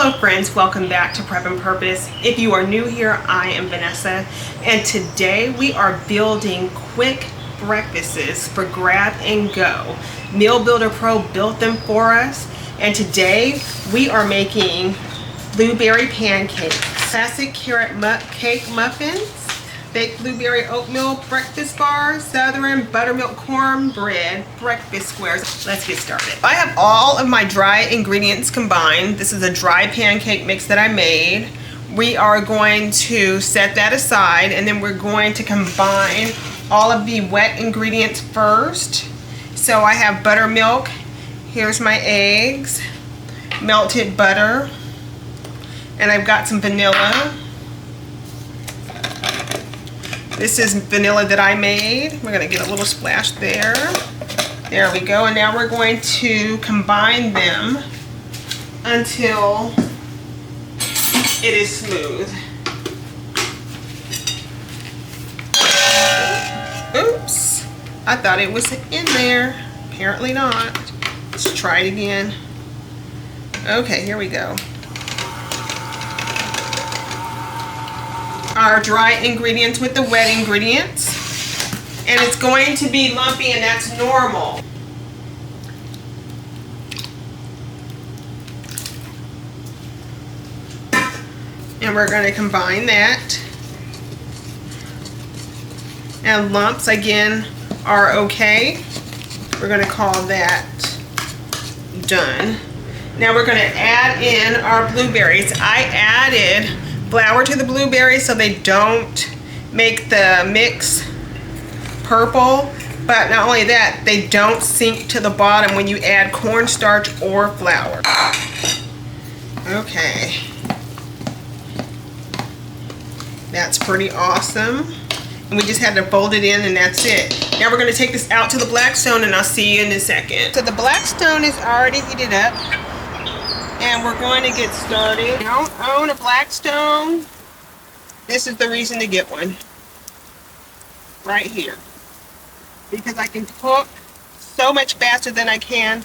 Hello friends, welcome back to Prep and Purpose. If you are new here, I am Vanessa, and today we are building quick breakfasts for grab and go. Meal Builder Pro built them for us, and today we are making blueberry pancakes, classic carrot cake muffins, baked blueberry oatmeal breakfast bars, southern buttermilk cornbread breakfast squares. Let's get started. I have all of my dry ingredients combined. This is a dry pancake mix that I made. We are going to set that aside, and then we're going to combine all of the wet ingredients first. So I have buttermilk, here's my eggs, melted butter, and I've got some vanilla. This is vanilla that I made. We're going to get a little splash there. There we go. And now we're going to combine them until it is smooth. Oops. I thought it was in there. Apparently not. Let's try it again. Okay, here we go. Our dry ingredients with the wet ingredients, and it's going to be lumpy, and that's normal. And we're going to combine that, and lumps again are okay. We're going to call that done. Now we're going to add in our blueberries. I added flour to the blueberries so they don't make the mix purple, but not only that, they don't sink to the bottom when you add cornstarch or flour. Okay, that's pretty awesome, and we just had to fold it in, and that's it. Now we're going to take this out to the Blackstone, and I'll see you in a second. So the Blackstone is already heated up, and we're going to get started. If you don't own a Blackstone, this is the reason to get one. Right here. Because I can cook so much faster than I can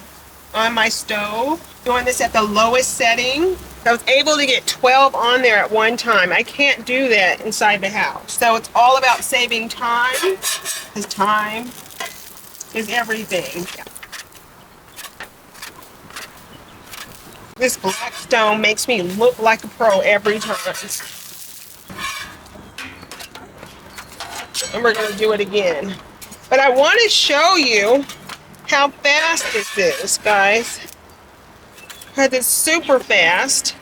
on my stove. Doing this at the lowest setting. I was able to get 12 on there at one time. I can't do that inside the house. So it's all about saving time, because time is everything. This Blackstone makes me look like a pro every time. And we're going to do it again. But I want to show you how fast this is, guys. Because it's super fast.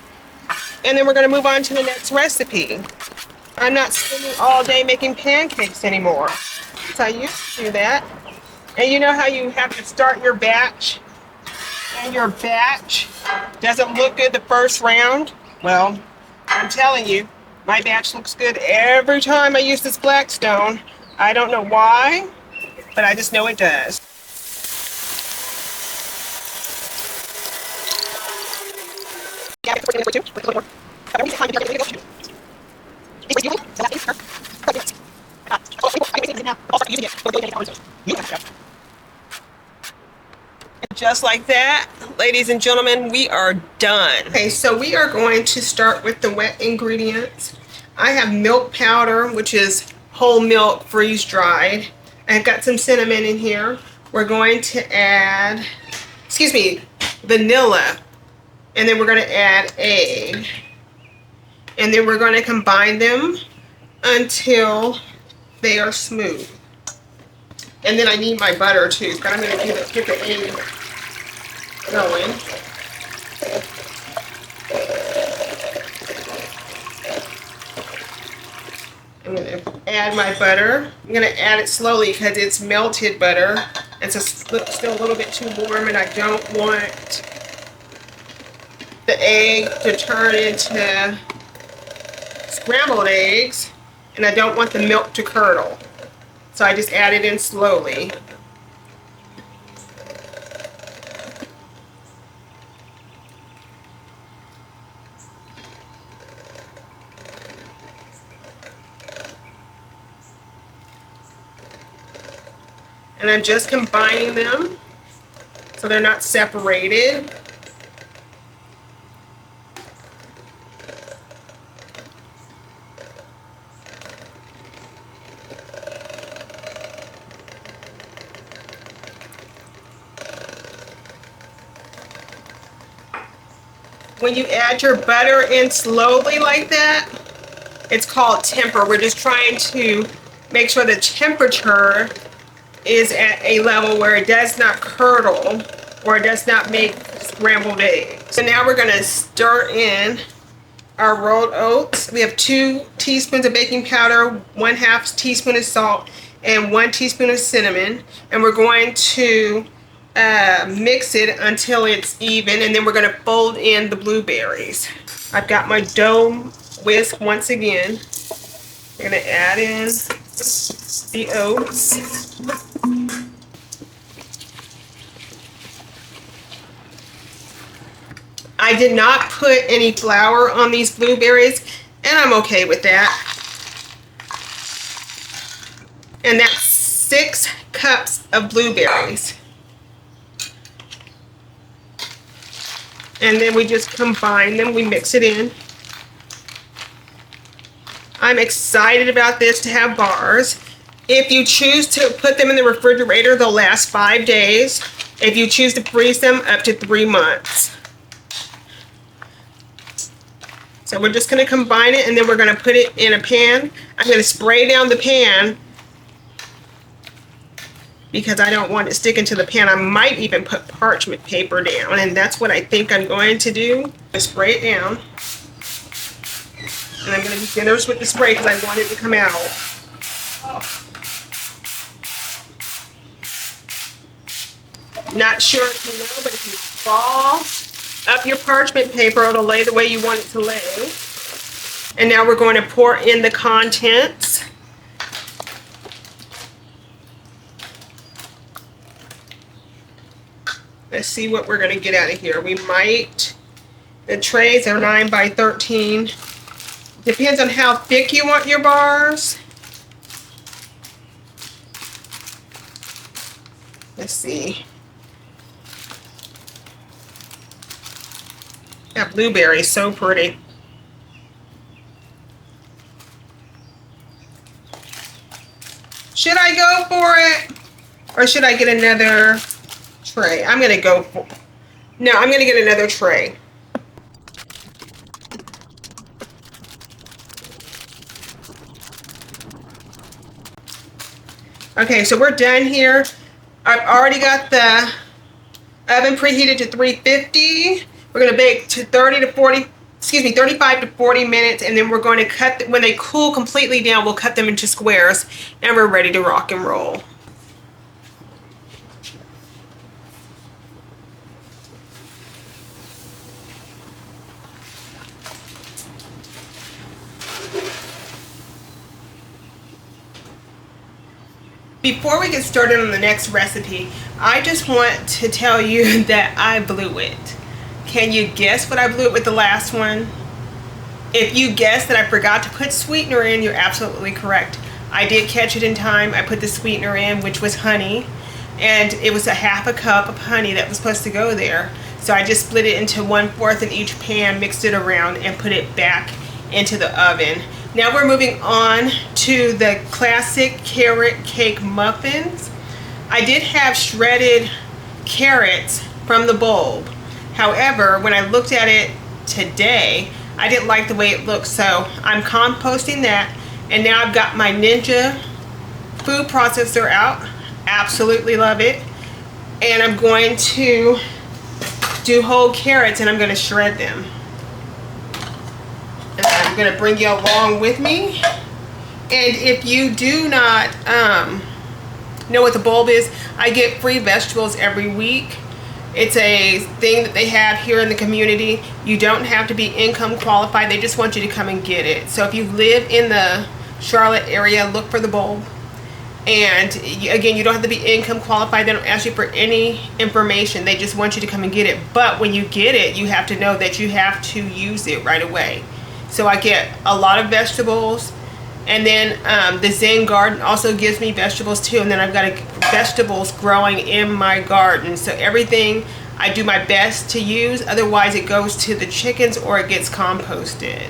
And then we're going to move on to the next recipe. I'm not spending all day making pancakes anymore. So I used to do that. And you know how you have to start your batch? And your batch doesn't look good the first round? Well, I'm telling you, my batch looks good every time I use this Blackstone. I don't know why, but I just know it does. Just like that, ladies and gentlemen, we are done. Okay, so we are going to start with the wet ingredients. I have milk powder, which is whole milk freeze dried. I've got some cinnamon in here. We're going to add, vanilla. And then we're going to add egg. And then we're going to combine them until they are smooth. And then I need my butter too, but I'm going to get the egg going. I'm going to add my butter. I'm going to add it slowly because it's melted butter. It's still a little bit too warm, and I don't want the egg to turn into scrambled eggs, and I don't want the milk to curdle. So I just add it in slowly. And I'm just combining them so they're not separated. When you add your butter in slowly like that, it's called temper. We're just trying to make sure the temperature is at a level where it does not curdle or it does not make scrambled eggs. So now we're gonna stir in our rolled oats. We have 2 teaspoons of baking powder, 1/2 teaspoon of salt, and 1 teaspoon of cinnamon. And we're going to mix it until it's even, and then we're gonna fold in the blueberries. I've got my dough whisk once again. We're gonna add in the oats. I did not put any flour on these blueberries, and I'm okay with that. And that's 6 cups of blueberries. And then we just combine them, we mix it in. I'm excited about this to have bars. If you choose to put them in the refrigerator, they'll last 5 days. If you choose to freeze them, up to 3 months. So we're just going to combine it, and then we're going to put it in a pan. I'm going to spray down the pan because I don't want it sticking to the pan. I might even put parchment paper down, and that's what I think I'm going to do. Spray it down. And I'm going to be generous with the spray because I want it to come out. Not sure if you know, but if you fall up your parchment paper, it'll lay the way you want it to lay. And now we're going to pour in the contents. Let's see what we're going to get out of here. We might, the trays are 9 by 13. Depends on how thick you want your bars. Let's see. That blueberry is so pretty. Should I go for it? Or should I get another tray? I'm going to go for, no, I'm going to get another tray. Okay, so we're done here. I've already got the oven preheated to 350. We're going to bake to 35 to 40 minutes, and then we're going to cut, when they cool completely down, we'll cut them into squares, and we're ready to rock and roll. Before we get started on the next recipe, I just want to tell you that I blew it. Can you guess what I blew it with the last one? If you guessed that I forgot to put sweetener in, you're absolutely correct. I did catch it in time. I put the sweetener in, which was honey, and it was a 1/2 cup of honey that was supposed to go there. So I just split it into 1/4 in each pan, mixed it around, and put it back into the oven. Now we're moving on to the classic carrot cake muffins. I did have shredded carrots from the bulb. However, when I looked at it today, I didn't like the way it looked, so I'm composting that. And now I've got my Ninja food processor out. Absolutely love it. And I'm going to do whole carrots, and I'm going to shred them. And I'm going to bring you along with me. And if you do not know what the bulb is, I get free vegetables every week. It's a thing that they have here in the community. You don't have to be income qualified. They just want you to come and get it. So if you live in the Charlotte area, look for the bulb. And again, you don't have to be income qualified. They don't ask you for any information. They just want you to come and get it. But when you get it, you have to know that you have to use it right away. So I get a lot of vegetables. And then the Zen garden also gives me vegetables too. And then I've got vegetables growing in my garden. So everything I do my best to use. Otherwise it goes to the chickens or it gets composted.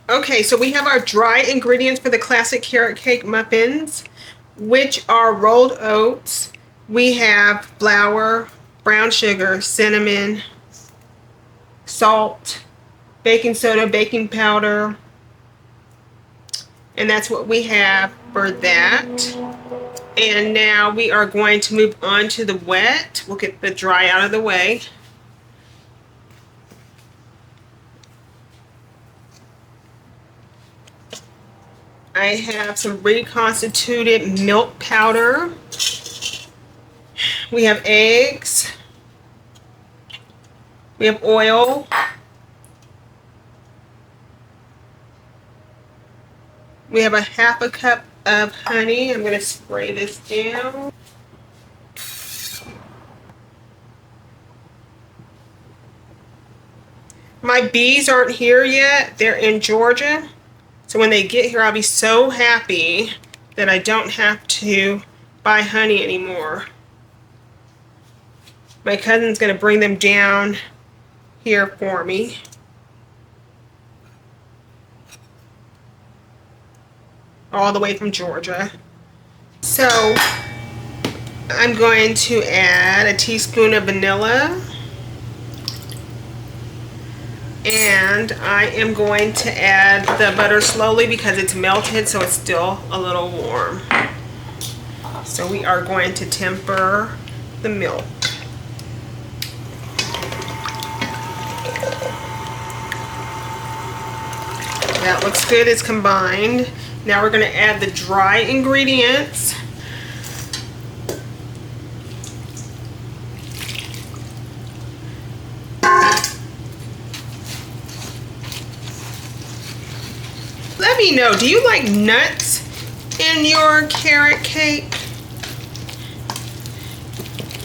Okay, so we have our dry ingredients for the classic carrot cake muffins. which are rolled oats. We have flour, brown sugar, cinnamon, salt, baking soda, baking powder, and that's what we have for that. And now we are going to move on to the wet. We'll get the dry out of the way. I have some reconstituted milk powder. We have eggs. We have oil. We have a half a cup of honey. I'm going to spray this down. My bees aren't here yet. They're in Georgia. So when they get here, I'll be so happy that I don't have to buy honey anymore. My cousin's going to bring them down here for me. All the way from Georgia. So I'm going to add a teaspoon of vanilla. And I am going to add the butter slowly because it's melted, so it's still a little warm. So we are going to temper the milk. That looks good, it's combined. Now we're going to add the dry ingredients. Let me know, do you like nuts in your carrot cake?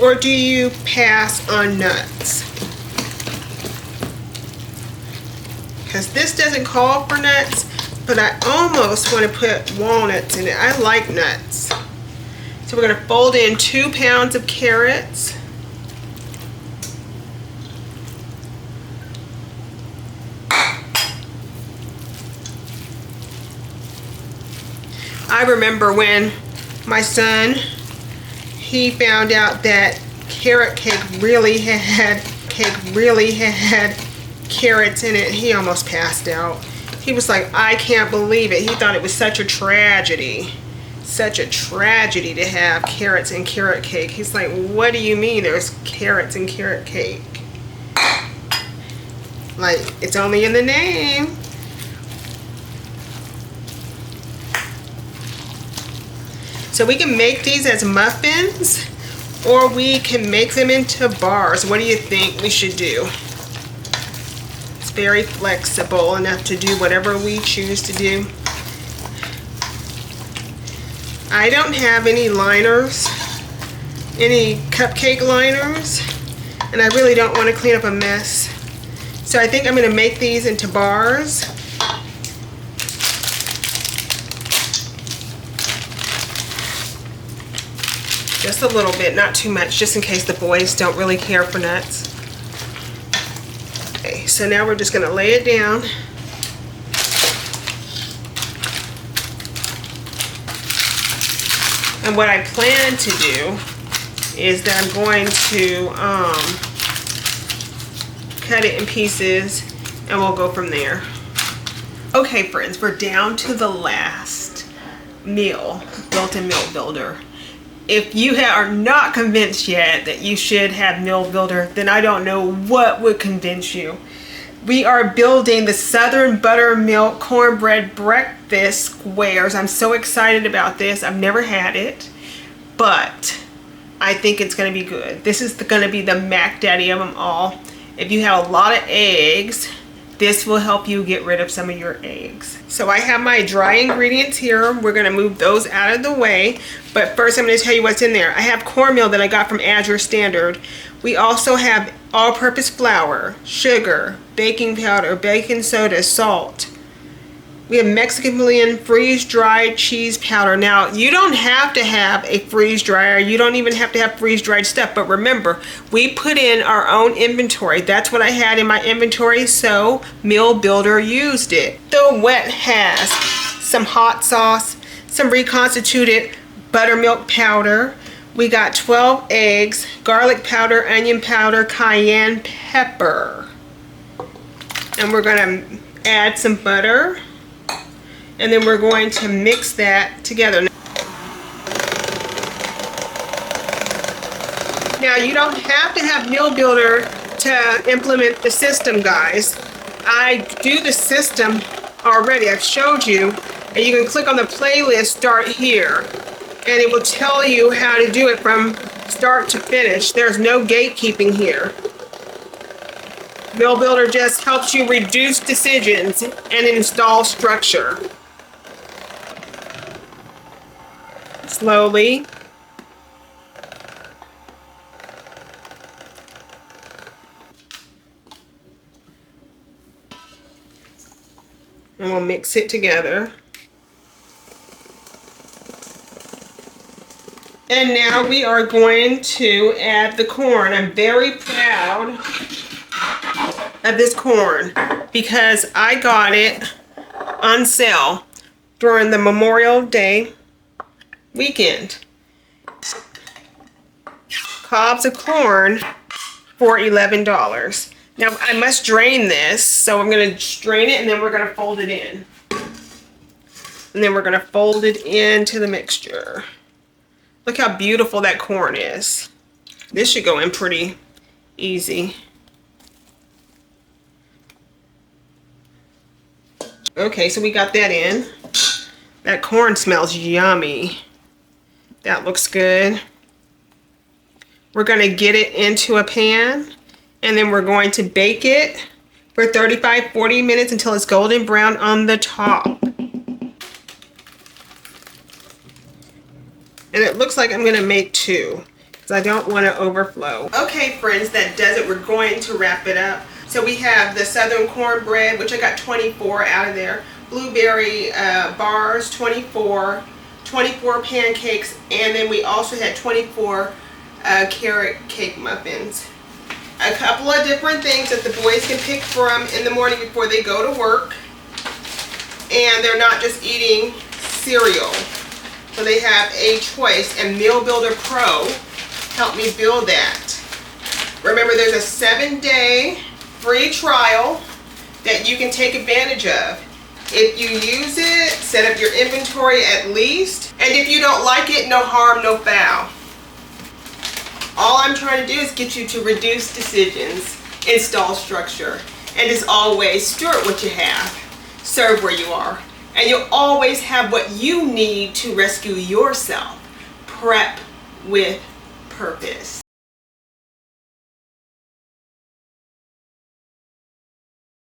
Or do you pass on nuts? Because this doesn't call for nuts, but I almost want to put walnuts in it. I like nuts. So we're going to fold in 2 pounds of carrots. I remember when my son, he found out that carrot cake really had carrots in it. He almost passed out. He was like, I can't believe it. He thought it was such a tragedy. Such a tragedy to have carrots in carrot cake. He's like, what do you mean there's carrots in carrot cake? Like, it's only in the name. So we can make these as muffins, or we can make them into bars. What do you think we should do? It's very flexible enough to do whatever we choose to do. I don't have any liners, any cupcake liners, and I really don't want to clean up a mess. So I think I'm going to make these into bars. Just a little bit, not too much, just in case the boys don't really care for nuts. Okay, so now we're just going to lay it down. And what I plan to do is that I'm going to cut it in pieces and we'll go from there. Okay friends, we're down to the last meal, built-in meal builder. If you are not convinced yet that you should have meal builder, then I don't know what would convince you. We are building the Southern Buttermilk Cornbread Breakfast Squares. I'm so excited about this. I've never had it, but I think it's going to be good. This is going to be the Mac Daddy of them all. If you have a lot of eggs, this will help you get rid of some of your eggs. So I have my dry ingredients here. We're going to move those out of the way. But first I'm going to tell you what's in there. I have cornmeal that I got from Azure Standard. We also have all-purpose flour, sugar, baking powder, baking soda, salt. We have Mexican blend freeze-dried cheese powder. Now, you don't have to have a freeze dryer. You don't even have to have freeze-dried stuff. But remember, we put in our own inventory. That's what I had in my inventory, so Meal Builder used it. The wet has some hot sauce, some reconstituted buttermilk powder. We got 12 eggs, garlic powder, onion powder, cayenne pepper. And we're gonna add some butter. And then we're going to mix that together. Now you don't have to have Meal Builder to implement the system, guys. I do the system already. I've showed you, and you can click on the playlist, start here, and it will tell you how to do it from start to finish. There's no gatekeeping here. Meal Builder just helps you reduce decisions and install structure. Slowly. And we'll mix it together. And now we are going to add the corn. I'm very proud of this corn because I got it on sale during the Memorial Day weekend. Cobs of corn for $11. Now I must drain this, so I'm going to drain it and then we're going to fold it in. And then we're going to fold it into the mixture. Look how beautiful that corn is. This should go in pretty easy. Okay, so we got that in. That corn smells yummy. That looks good. We're going to get it into a pan. And then we're going to bake it for 35-40 minutes until it's golden brown on the top. And it looks like I'm going to make 2 because I don't want to overflow. Okay, friends, that does it. We're going to wrap it up. So we have the Southern Cornbread, which I got 24 out of there. Blueberry bars, 24. 24 pancakes. And then we also had 24 carrot cake muffins. A couple of different things that the boys can pick from in the morning before they go to work. And they're not just eating cereal. So they have a choice, and Meal Builder Pro helped me build that. Remember, there's a 7-day free trial that you can take advantage of. If you use it, set up your inventory at least. And if you don't like it, no harm, no foul. All I'm trying to do is get you to reduce decisions, install structure, and as always, steward what you have, serve where you are, and you'll always have what you need to rescue yourself. Prep with purpose.